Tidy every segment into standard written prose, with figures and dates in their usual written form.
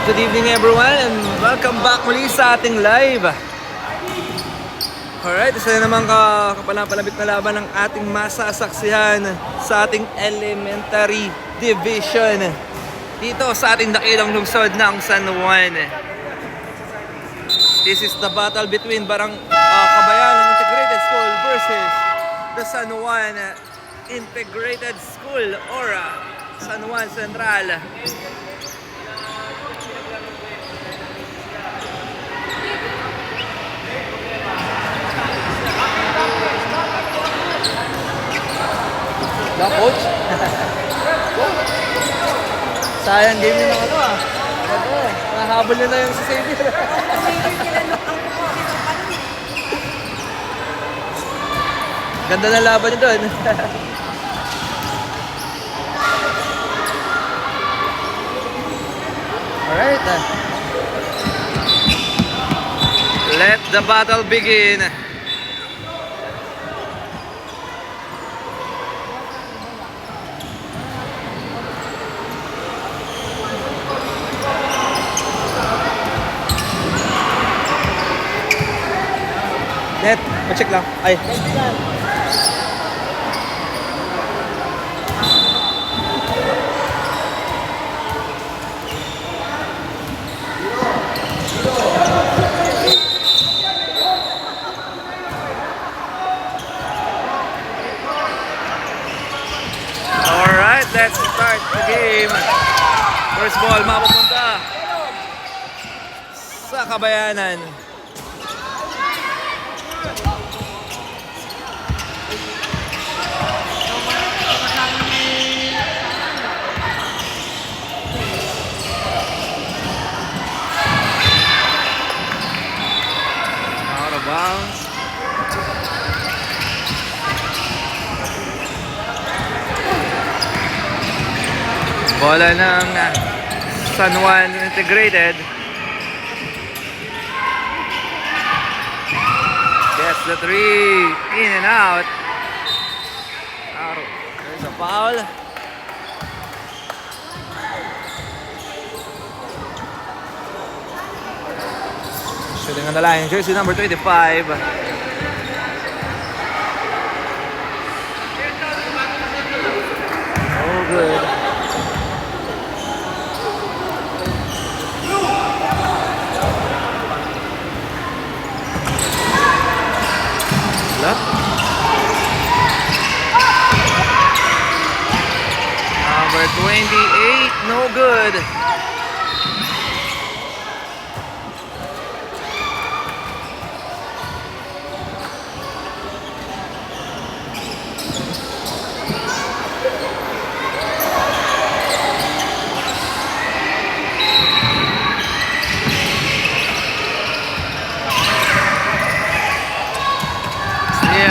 good evening everyone and welcome back muli sa ating live. Alright, isa na naman kapalapalapit na laban ng ating masasaksihan sa ating elementary division dito sa ating dakilang lungsod ng San Juan. This is the battle between Kabayanan Integrated School versus the San Juan Integrated School or San Juan Central. Na coach? Sayang game yun ng nahabol nyo na yung si Xavier. Ganda na laban nyo doon. Alright. Let the battle begin. Net, check lang. Ay. Alright, let's start the game. First ball, mapupunta sa Kabayanan. Bounce. Bola ng San Juan Integrated. Gets the three. In and out. There's a foul. Shooting on the line, jersey number 25. Oh, good. Left. Number 28, no good.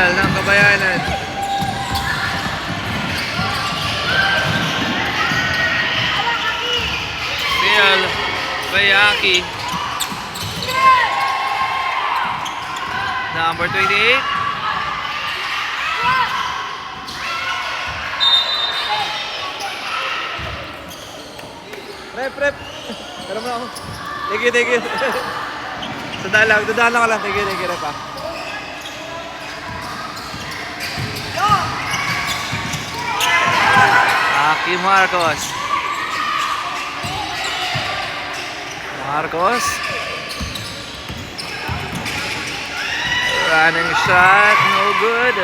Ng Kabayanan. Steal Bayaki. Number 28. Rep. Pero mo ako. Thank you. Dadaan lang ka lang. Thank you, rep ah. Aki Marcos. Running shot, no good.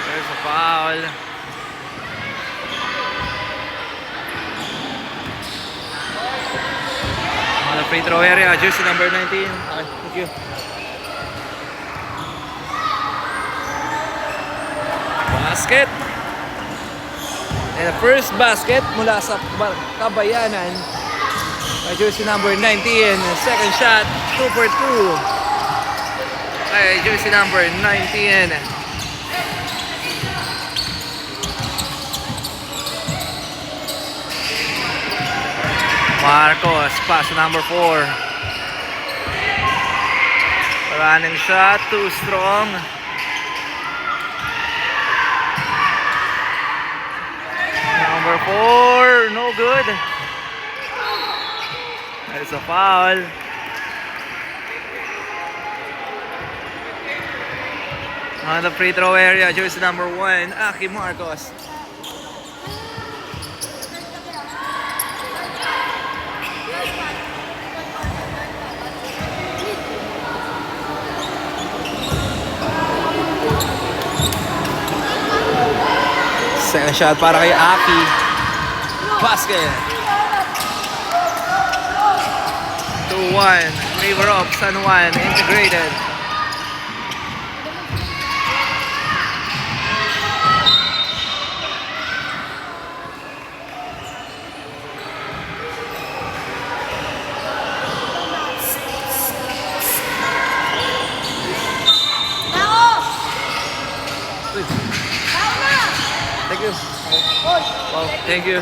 There's a foul. On the free throw area, jersey number 19. Okay, thank you. Basket. And the first basket mula sa Kabayanan by jersey number 19. Second shot, 2 for 2 by jersey number 19. Marcos, pass number 4. Running shot, too strong. 4, no good. There's a foul. On the free throw area, jersey number 1, Aki Marcos. Second shot para kay Aki. Basket. 2-1. River of San Juan integrated. Thank you. Wow, thank you.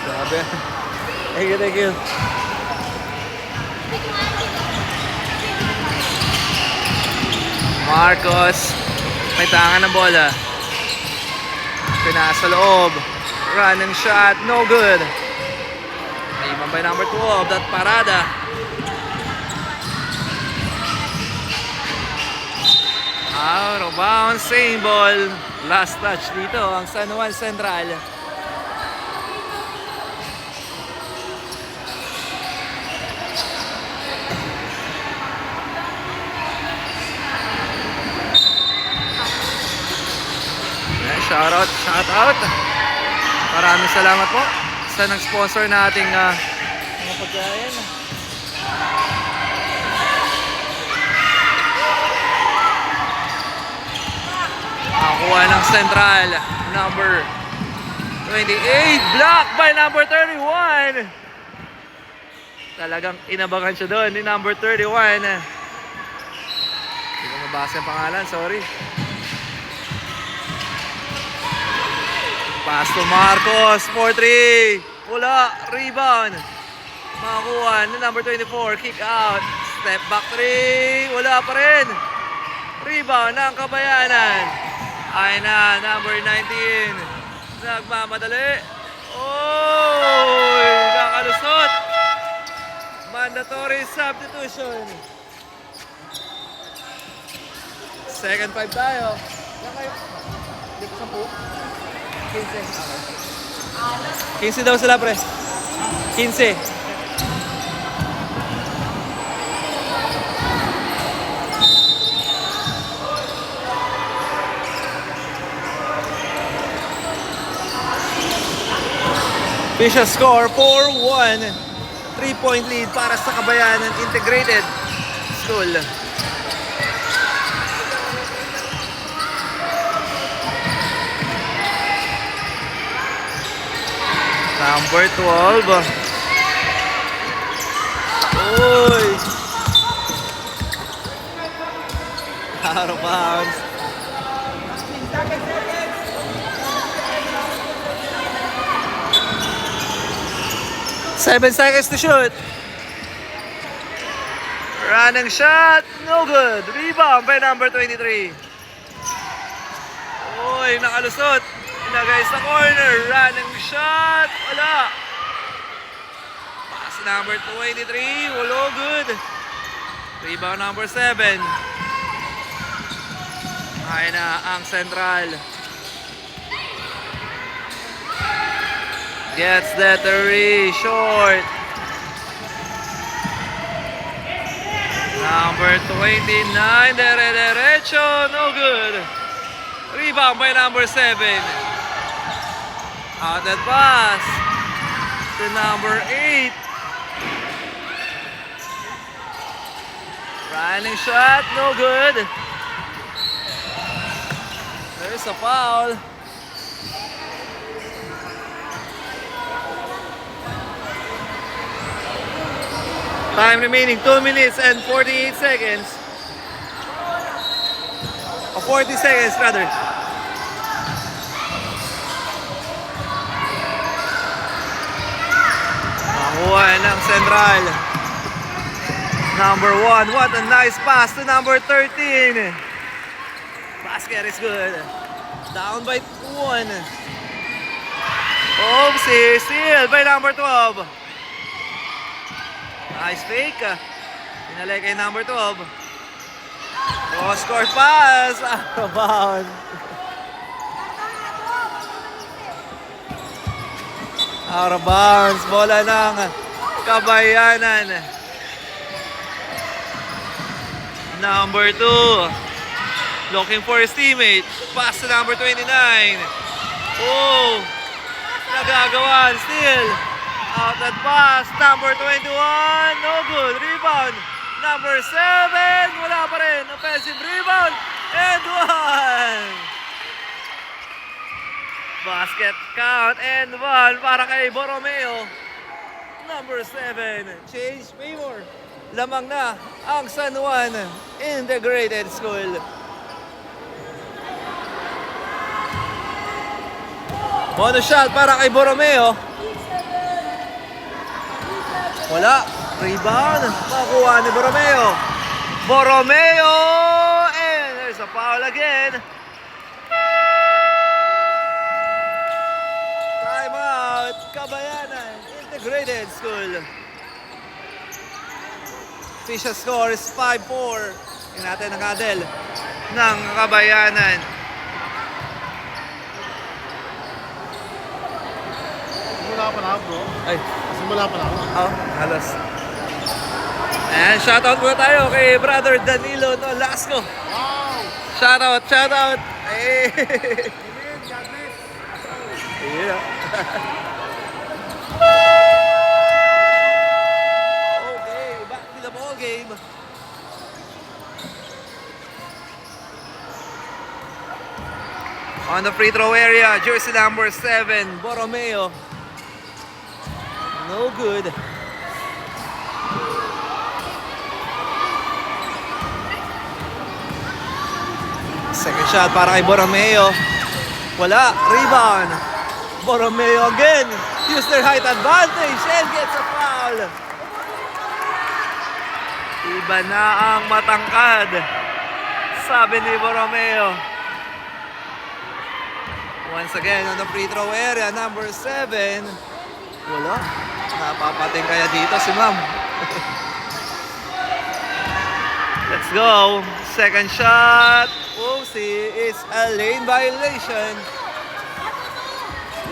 Grabe. Thank you. Marcos. May tangan ng bola. Pinasa loob. Running shot. No good. Naiman by number 12. That parada. Out of bounds. Same ball. Last touch dito ang San Juan Central. Shout out. Maraming salamat po sa nag-sponsor nating mga pagkain. Nakuha ng Central, number 28, block by number 31. Talagang inabangan siya doon ni number 31. Hindi ko mabasa yung pangalan, sorry. Pass to Marcos, 4-3. Wala, rebound. Makakuha ni number 24, kick out. Step back 3, wala pa rin. Rebound ng Kabayanan. Ay na, number 19. Nagmamadali. Oy, nakalusot. Mandatory substitution. Second 5 tayo. Yan kayo. Hindi ko 10. 15 daw sila, pre. 15. Official score 4-1. 3-point lead para sa Kabayanan Integrated School. Number 12. Uy! Out of bounds. Seven seconds to shoot. Running shot, no good. Rebound by number 23. Uy, nakalusot. Ilagay sa corner. Running shot, wala. Pass number 23, wala good. Rebound number 7. Ay na ang Central. Gets that 3, short. Number 29, derecho, no good. Rebound by number 7. Out that pass to number 8. Running shot, no good. There's a foul. Time remaining 2 minutes and 48 seconds. Or 40 seconds rather. Nakuha ng Central. Number 1, what a nice pass to number 13. Basket is good. Down by 1. Oopsie, steal by number 12. Nice fake. Pinalay kay number 12. Cross-court pass. Out of bounds. Out of bounds. Bola ng Kabayanan. Number 2. Looking for his teammate. Pass to number 29. Oh! Nagagawan. Still. Out that pass. Number 21. No good. Rebound. Number 7. Wala pa rin. Offensive rebound. And 1. Basket count. And 1 para kay Borromeo. Number 7. Change favor. Lamang na ang San Juan Integrated School. Bonus shot para kay Borromeo. Wala. Rebound. Makuha ni Borromeo. Borromeo! And there's a foul again. Timeout. Kabayanan Integrated School. Official score is 5-4. Tingnan natin ang Adel ng Kabayanan. Simula pa lang, bro. Ay. Simula pa lang. Oh, halos. And shoutout muna tayo kay brother Danilo Nolasco. Wow! Shoutout, shoutout. Hey. Amen, God bless. Yeah. Okay, back to the ball game. On the free throw area, jersey number 7, Borromeo. No good. Second shot para kay Borromeo. Wala. Rebound. Borromeo again. Use their height advantage and gets a foul. Iba na ang matangkad. Sabi ni Borromeo. Once again on the free throw area, number 7. Wala. Napapating kaya dito si ma'am. Let's go. Second shot. Oopsie, it's a lane violation.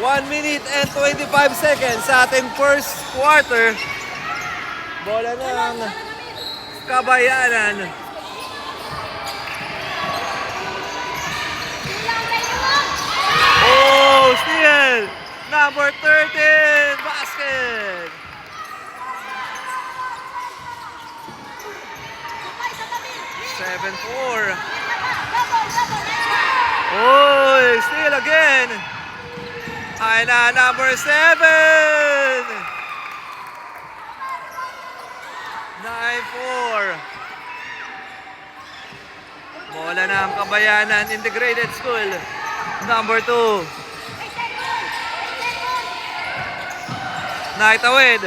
1 minute and 25 seconds sa ating first quarter. Bola ng Kabayanan. Oh, steal! Number 13, basket! Seven, 4. Oh, steal again! Ay na, number 7! 9-4. Bola ng Kabayanan Integrated School. Number 2. Naitawid.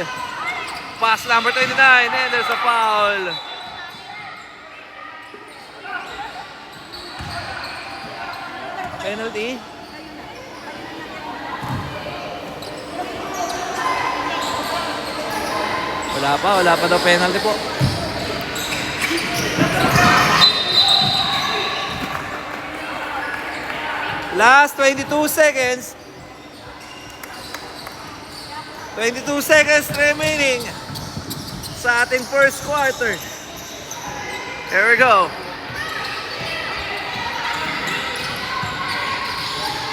Pass number 29 and there's a foul. Penalty. Wala pa daw penalty po. Last 22 seconds. 22 seconds remaining sa ating first quarter. Here we go.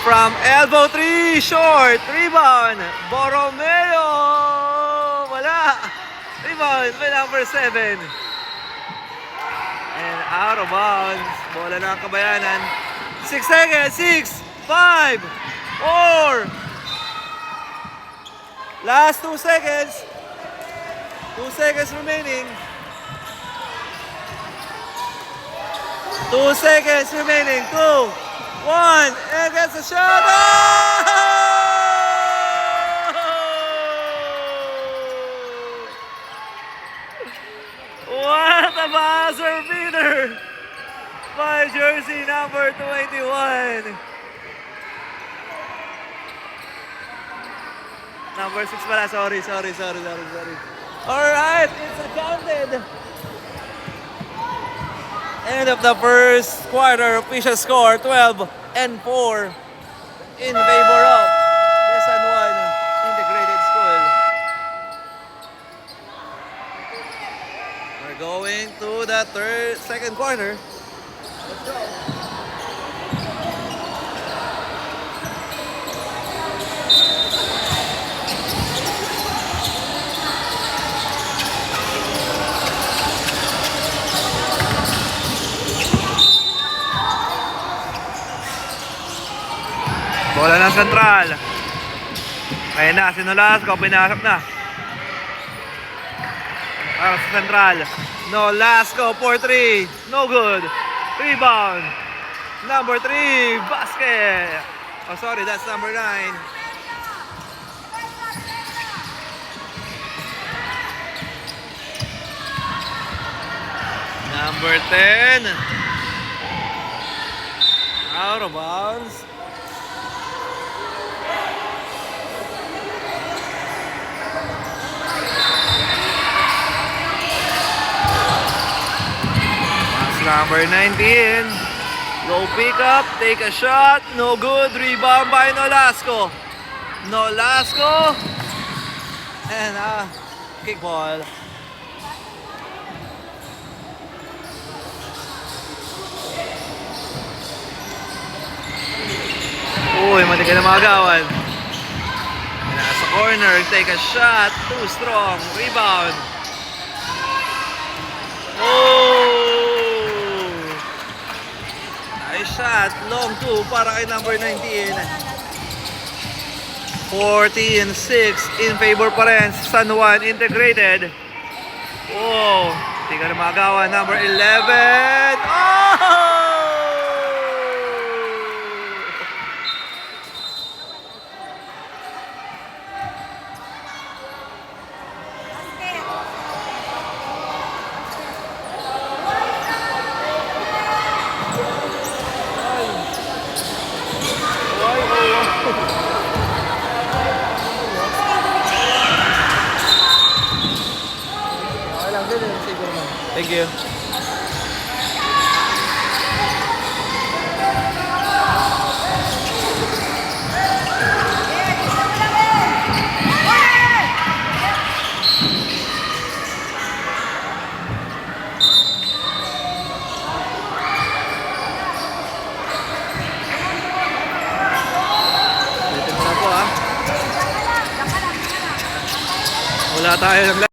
From elbow 3, short, rebound, Borromeo, wala, rebound by number 7. And out of bounds, bola ng Kabayanan. 6 seconds, 6, 5, 4, last 2 seconds, 2 seconds remaining. 2 seconds remaining, 2, 1, and gets a shot! Oh! What a buzzer beater by jersey number 21. Number 6 pala. Sorry. Alright, it's accounted. End of the first quarter. Official score 12-4 in favor of the San Juan Integrated School. We're going to the second quarter. Let's go. Bola ng sentral. Ayun na, si Nolasco, pinasok na. Para sa sentral. Nolasco, 4-3. No good. Rebound. Number 3, basket. Oh, sorry, that's number 9. Number 10. Out of bounds. Number 19. Go pick up, take a shot, no good. Rebound by Nolasco. And kick ball. Uy, matiga na mga gawan. Nasa corner, take a shot, too strong. Rebound. Nice shot, long 2 para kay number 19. 14-6 in favor pa rin San Juan Integrated. Oh, di ka na magawa. Number 11. Oh! Thank you. Wala tayo ng